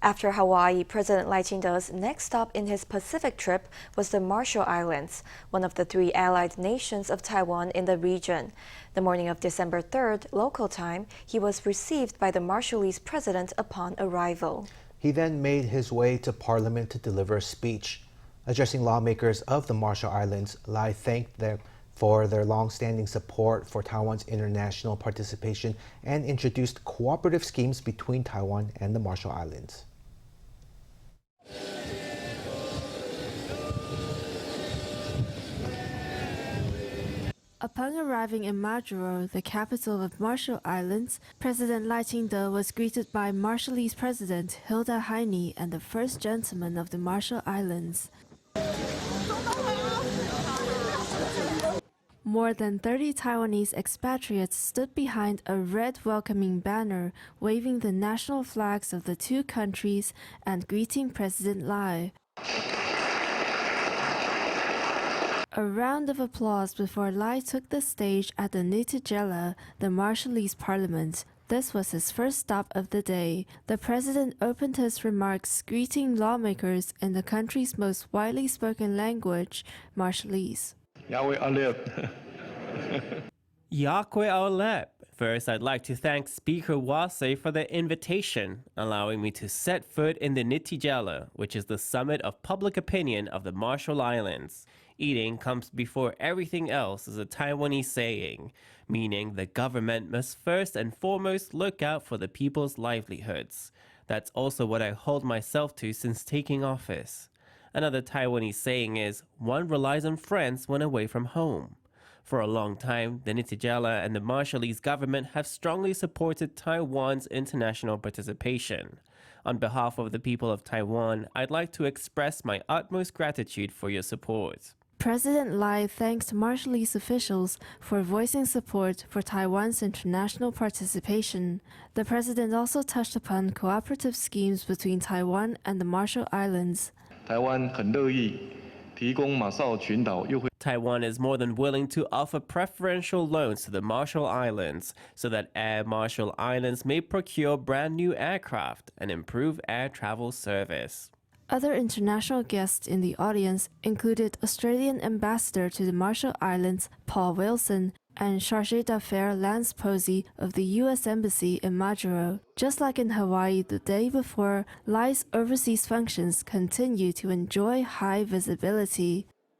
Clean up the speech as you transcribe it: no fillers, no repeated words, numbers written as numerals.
After Hawaii, President Lai Ching-te's next stop in his Pacific trip was the Marshall Islands, one of the three allied nations of Taiwan in the region. The morning of December 3rd, local time, he was received by the Marshallese president upon arrival. He then made his way to Parliament to deliver a speech. Addressing lawmakers of the Marshall Islands, Lai thanked them for their long-standing support for Taiwan's international participation and introduced cooperative schemes between Taiwan and the Marshall Islands. Upon arriving in Majuro, the capital of Marshall Islands, President Lai Ching-te was greeted by Marshallese President Hilda Heine and the First Gentleman of the Marshall Islands. More than 30 Taiwanese expatriates stood behind a red welcoming banner waving the national flags of the two countries and greeting President Lai. A round of applause before Lai took the stage at the Nitijela, the Marshallese parliament. This was his first stop of the day. The president opened his remarks greeting lawmakers in the country's most widely spoken language, Marshallese. Yakwe Aolep. First, I'd like to thank Speaker Wase for the invitation, allowing me to set foot in the Nitijela, which is the summit of public opinion of the Marshall Islands. Eating comes before everything else is a Taiwanese saying, meaning the government must first and foremost look out for the people's livelihoods. That's also what I hold myself to since taking office. Another Taiwanese saying is, one relies on friends when away from home. For a long time, the Nitijela and the Marshallese government have strongly supported Taiwan's international participation. On behalf of the people of Taiwan, I'd like to express my utmost gratitude for your support. President Lai thanked Marshallese officials for voicing support for Taiwan's international participation. The president also touched upon cooperative schemes between Taiwan and the Marshall Islands. Taiwan is more than willing to offer preferential loans to the Marshall Islands so that Air Marshall Islands may procure brand new aircraft and improve air travel service. Other international guests in the audience included Australian Ambassador to the Marshall Islands, Paul Wilson, and Chargé d'Affaires Lance Posey of the U.S. Embassy in Majuro. Just like in Hawaii the day before, Lai's overseas functions continue to enjoy high visibility.